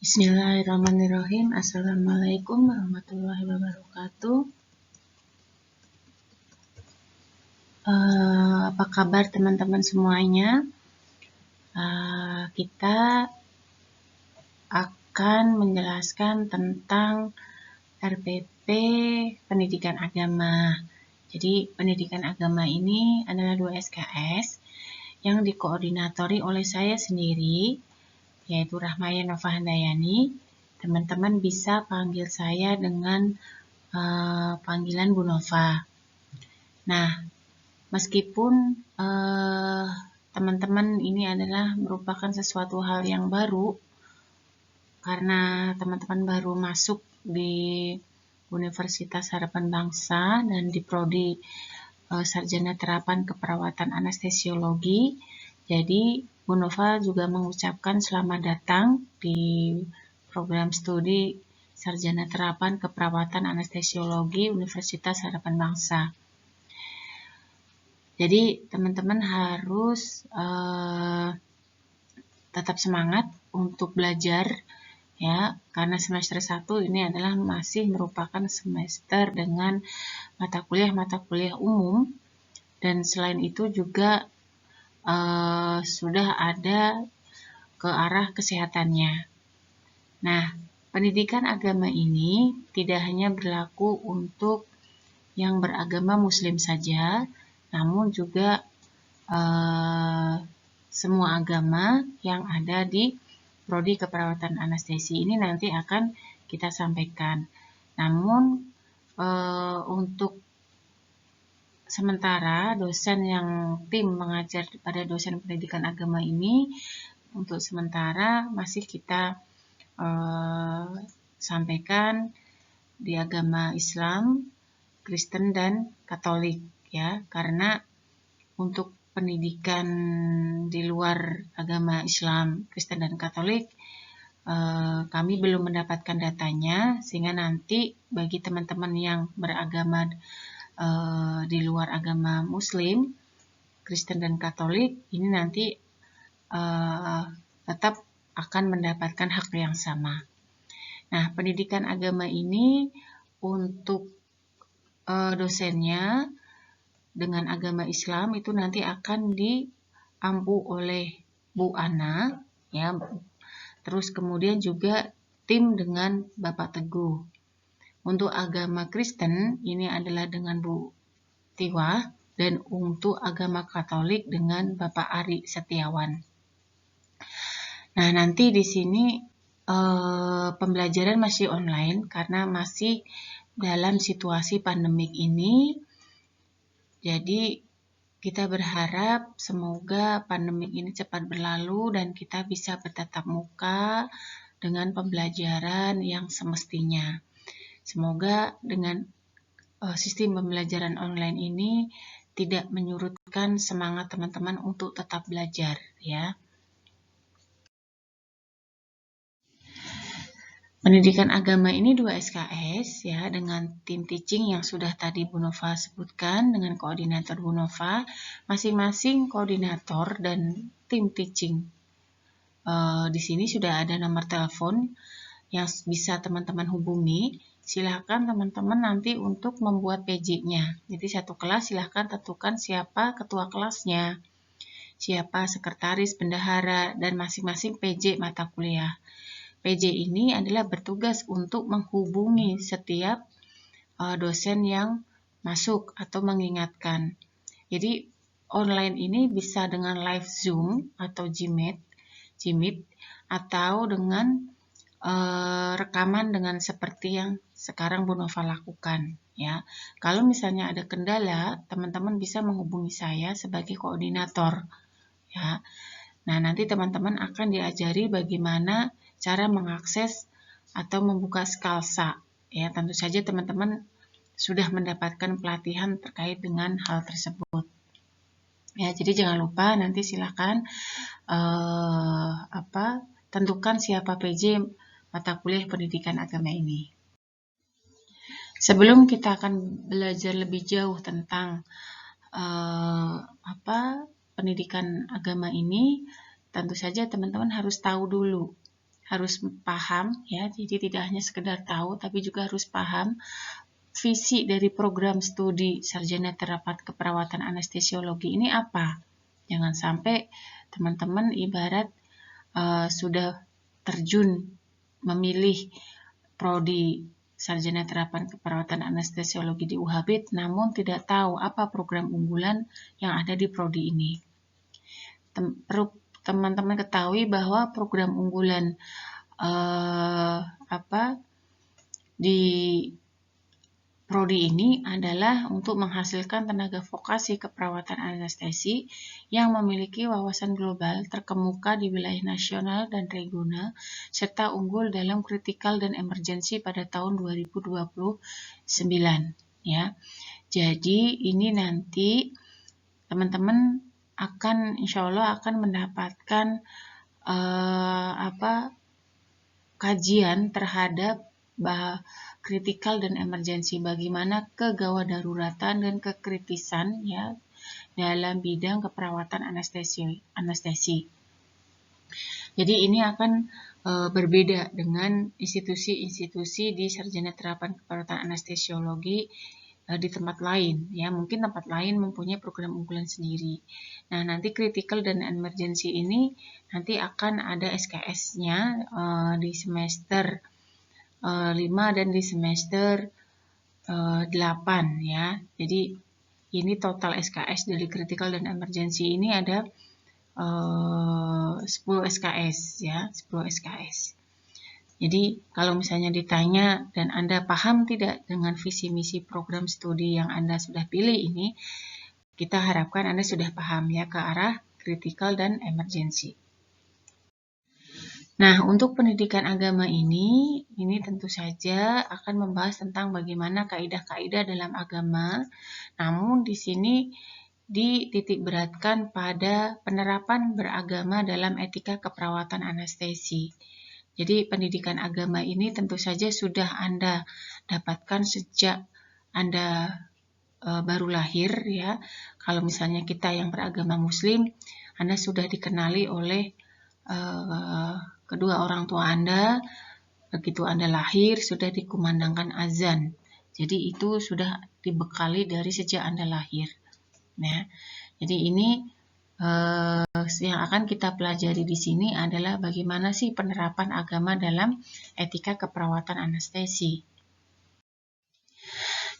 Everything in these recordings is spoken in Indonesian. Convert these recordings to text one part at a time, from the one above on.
Bismillahirrahmanirrahim. Assalamualaikum warahmatullahi wabarakatuh. Apa kabar teman-teman semuanya? Kita akan menjelaskan tentang RPP Pendidikan Agama. Jadi pendidikan agama ini adalah 2 SKS yang dikoordinatori oleh saya sendiri, yaitu Rahmaya Nova Handayani. Teman-teman bisa panggil saya dengan panggilan Bu Nova. Nah, meskipun teman-teman ini adalah merupakan sesuatu hal yang baru, karena teman-teman baru masuk di Universitas Harapan Bangsa dan di Prodi Sarjana Terapan Keperawatan Anestesiologi. Jadi, Bu Nova juga mengucapkan selamat datang di program studi Sarjana Terapan Keperawatan Anestesiologi Universitas Harapan Bangsa. Jadi, teman-teman harus tetap semangat untuk belajar, ya, karena semester 1 ini adalah masih merupakan semester dengan mata kuliah umum, dan selain itu juga sudah ada ke arah kesehatannya. Nah, pendidikan agama ini tidak hanya berlaku untuk yang beragama Muslim saja, namun juga semua agama yang ada di Prodi Keperawatan Anestesi ini nanti akan kita sampaikan. Namun untuk sementara dosen yang tim mengajar pada dosen pendidikan agama ini untuk sementara masih kita sampaikan di agama Islam, Kristen dan Katolik, ya, karena untuk pendidikan di luar agama Islam, Kristen dan Katolik kami belum mendapatkan datanya, sehingga nanti bagi teman-teman yang beragama di luar agama Muslim, Kristen dan Katolik, ini nanti tetap akan mendapatkan hak yang sama. Nah, pendidikan agama ini untuk dosennya dengan agama Islam itu nanti akan diampu oleh Bu Ana, ya. Terus kemudian juga tim dengan Bapak Teguh. Untuk agama Kristen ini adalah dengan Bu Tiwa, dan untuk agama Katolik dengan Bapak Ari Setiawan. Nah, nanti di sini pembelajaran masih online karena masih dalam situasi pandemik ini. Jadi kita berharap semoga pandemik ini cepat berlalu dan kita bisa bertatap muka dengan pembelajaran yang semestinya. Semoga dengan sistem pembelajaran online ini tidak menyurutkan semangat teman-teman untuk tetap belajar, ya. Pendidikan agama ini 2 SKS, ya, dengan tim teaching yang sudah tadi Bu Nova sebutkan, dengan koordinator Bu Nova, masing-masing koordinator dan tim teaching. Di sini sudah ada nomor telepon yang bisa teman-teman hubungi. Silakan teman-teman nanti untuk membuat PJ-nya. Jadi satu kelas silakan tentukan siapa ketua kelasnya, siapa sekretaris, bendahara, dan masing-masing PJ mata kuliah. PJ ini adalah bertugas untuk menghubungi setiap dosen yang masuk atau mengingatkan. Jadi online ini bisa dengan live Zoom atau Gmeet, atau dengan rekaman dengan seperti yang sekarang Bu Nova lakukan, ya. Kalau misalnya ada kendala, teman-teman bisa menghubungi saya sebagai koordinator, ya. Nah, nanti teman-teman akan diajari bagaimana cara mengakses atau membuka Skalsa, ya. Tentu saja teman-teman sudah mendapatkan pelatihan terkait dengan hal tersebut. Ya, jadi jangan lupa nanti silakan tentukan siapa PJ mata kuliah pendidikan agama ini. Sebelum kita akan belajar lebih jauh tentang pendidikan agama ini, tentu saja teman-teman harus tahu dulu, harus paham ya, jadi tidak hanya sekedar tahu tapi juga harus paham visi dari program studi sarjana terapan keperawatan anestesiologi ini apa. Jangan sampai teman-teman ibarat sudah terjun memilih prodi sarjana terapan keperawatan anestesiologi di UHB namun tidak tahu apa program unggulan yang ada di prodi ini. Perlu teman-teman ketahui bahwa program unggulan di prodi ini adalah untuk menghasilkan tenaga vokasi keperawatan anestesi yang memiliki wawasan global terkemuka di wilayah nasional dan regional serta unggul dalam kritikal dan emergensi pada tahun 2029 ya. Jadi ini nanti teman-teman akan insya Allah akan mendapatkan kajian terhadap kritikal dan emergensi, bagaimana kegawadaruratan dan kekritisan ya dalam bidang keperawatan anestesi. Jadi ini akan berbeda dengan institusi-institusi di sarjana terapan keperawatan anestesiologi di tempat lain ya, mungkin tempat lain mempunyai program unggulan sendiri. Nah, nanti critical dan emergency ini nanti akan ada SKS-nya di semester 5 dan di semester 8 ya. Jadi ini total SKS dari critical dan emergency ini ada 10 SKS ya, 10 SKS. Jadi kalau misalnya ditanya dan Anda paham tidak dengan visi misi program studi yang Anda sudah pilih ini, kita harapkan Anda sudah paham ya ke arah critical dan emergency. Nah, untuk pendidikan agama ini tentu saja akan membahas tentang bagaimana kaidah-kaidah dalam agama. Namun di sini dititik beratkan pada penerapan beragama dalam etika keperawatan anestesi. Jadi pendidikan agama ini tentu saja sudah Anda dapatkan sejak Anda baru lahir ya. Kalau misalnya kita yang beragama Muslim, Anda sudah dikenali oleh kedua orang tua Anda, begitu Anda lahir sudah dikumandangkan azan. Jadi itu sudah dibekali dari sejak Anda lahir. Nah, jadi ini yang akan kita pelajari di sini adalah bagaimana sih penerapan agama dalam etika keperawatan anestesi.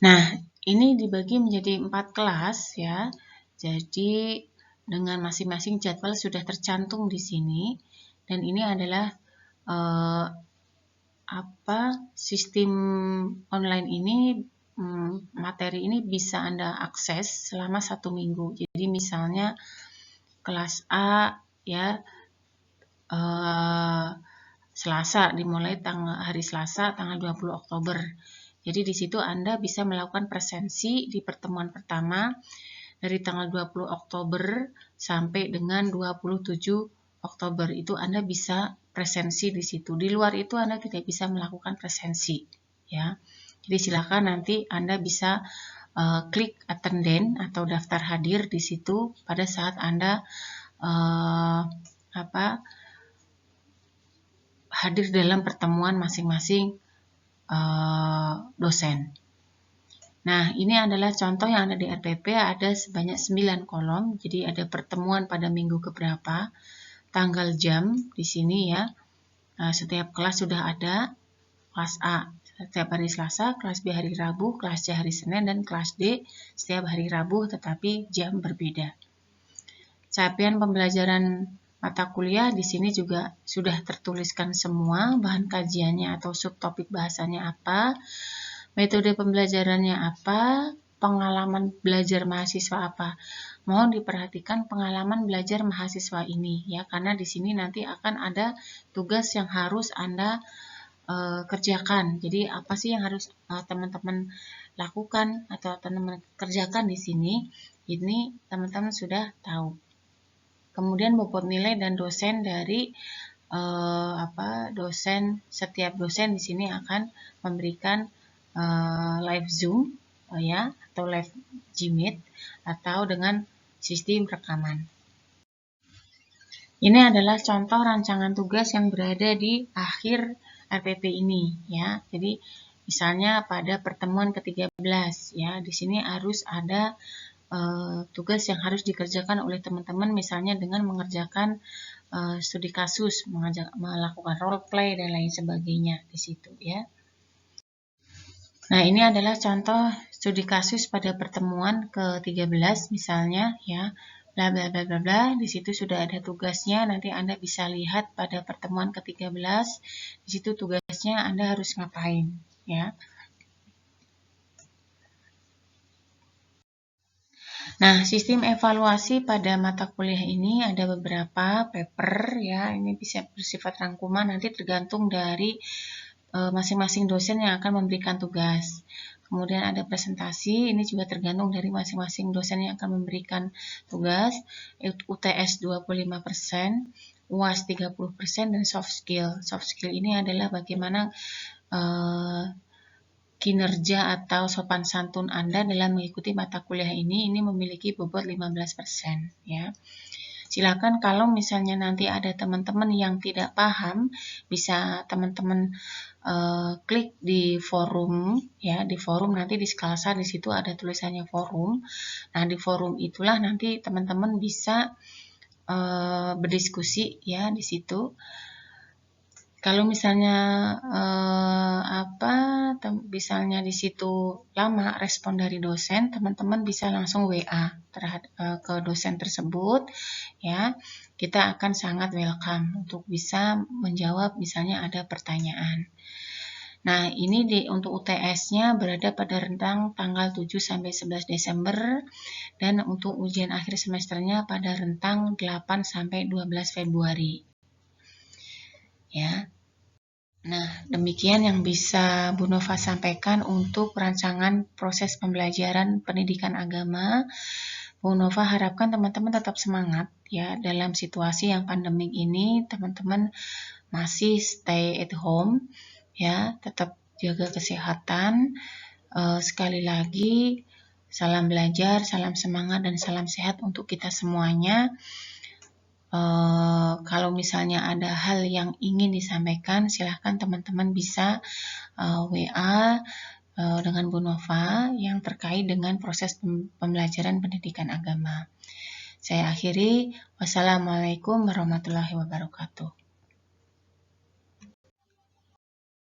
Nah, ini dibagi menjadi 4 kelas ya. Jadi dengan masing-masing jadwal sudah tercantum di sini. Dan ini adalah sistem online ini, materi ini bisa Anda akses selama 1 minggu. Jadi misalnya kelas A ya Selasa, dimulai hari Selasa tanggal 20 Oktober. Jadi di situ Anda bisa melakukan presensi di pertemuan pertama dari tanggal 20 Oktober sampai dengan 27 Oktober. Itu Anda bisa presensi di situ. Di luar itu Anda tidak bisa melakukan presensi, ya. Jadi silakan nanti Anda bisa klik attendance atau daftar hadir di situ pada saat Anda hadir dalam pertemuan masing-masing dosen. Nah, ini adalah contoh yang ada di RPP, ada sebanyak 9 kolom. Jadi ada pertemuan pada minggu keberapa, tanggal jam di sini ya. Setiap kelas sudah ada. Kelas A setiap hari Selasa, kelas B hari Rabu, kelas C hari Senin, dan kelas D setiap hari Rabu tetapi jam berbeda. Capaian pembelajaran mata kuliah di sini juga sudah tertuliskan semua, bahan kajiannya atau subtopik bahasanya apa, metode pembelajarannya apa, pengalaman belajar mahasiswa apa. Mohon diperhatikan pengalaman belajar mahasiswa ini ya, karena di sini nanti akan ada tugas yang harus Anda kerjakan. Jadi apa sih yang harus teman-teman lakukan atau teman-teman kerjakan di sini? Ini teman-teman sudah tahu. Kemudian bobot nilai dan dosen dari setiap dosen di sini akan memberikan live Zoom ya, atau live Gmeet atau dengan sistem rekaman. Ini adalah contoh rancangan tugas yang berada di akhir RPP ini ya. Jadi misalnya pada pertemuan ke-13 ya, di sini harus ada tugas yang harus dikerjakan oleh teman-teman misalnya dengan mengerjakan studi kasus, melakukan role play dan lain sebagainya di situ ya. Nah, ini adalah contoh studi kasus pada pertemuan ke-13 misalnya ya. Bla bla bla bla bla, di situ sudah ada tugasnya. Nanti Anda bisa lihat pada pertemuan ke-13. Di situ tugasnya Anda harus ngapain ya. Nah, sistem evaluasi pada mata kuliah ini ada beberapa paper ya. Ini bisa bersifat rangkuman, nanti tergantung dari masing-masing dosen yang akan memberikan tugas. Kemudian ada presentasi, ini juga tergantung dari masing-masing dosen yang akan memberikan tugas. UTS 25%, UAS 30%, dan soft skill. Soft skill ini adalah bagaimana kinerja atau sopan santun Anda dalam mengikuti mata kuliah ini memiliki bobot 15% ya. Silakan kalau misalnya nanti ada teman-teman yang tidak paham, bisa teman-teman klik di forum ya, di forum nanti di Skalsa di situ ada tulisannya forum. Nah, di forum itulah nanti teman-teman bisa berdiskusi ya di situ. Kalau misalnya misalnya di situ lama respon dari dosen, teman-teman bisa langsung WA ke dosen tersebut ya. Kita akan sangat welcome untuk bisa menjawab misalnya ada pertanyaan. Nah, ini untuk UTS-nya berada pada rentang tanggal 7 sampai 11 Desember dan untuk ujian akhir semesternya pada rentang 8 sampai 12 Februari. Ya. Nah, demikian yang bisa Bu Nova sampaikan untuk rancangan proses pembelajaran pendidikan agama. Bu Nova harapkan teman-teman tetap semangat ya dalam situasi yang pandemik ini, teman-teman masih stay at home ya, tetap jaga kesehatan. Sekali lagi, salam belajar, salam semangat, dan salam sehat untuk kita semuanya. Kalau misalnya ada hal yang ingin disampaikan, silahkan teman-teman bisa WA dengan Bu Nova yang terkait dengan proses pembelajaran pendidikan agama. Saya akhiri, wassalamualaikum warahmatullahi wabarakatuh.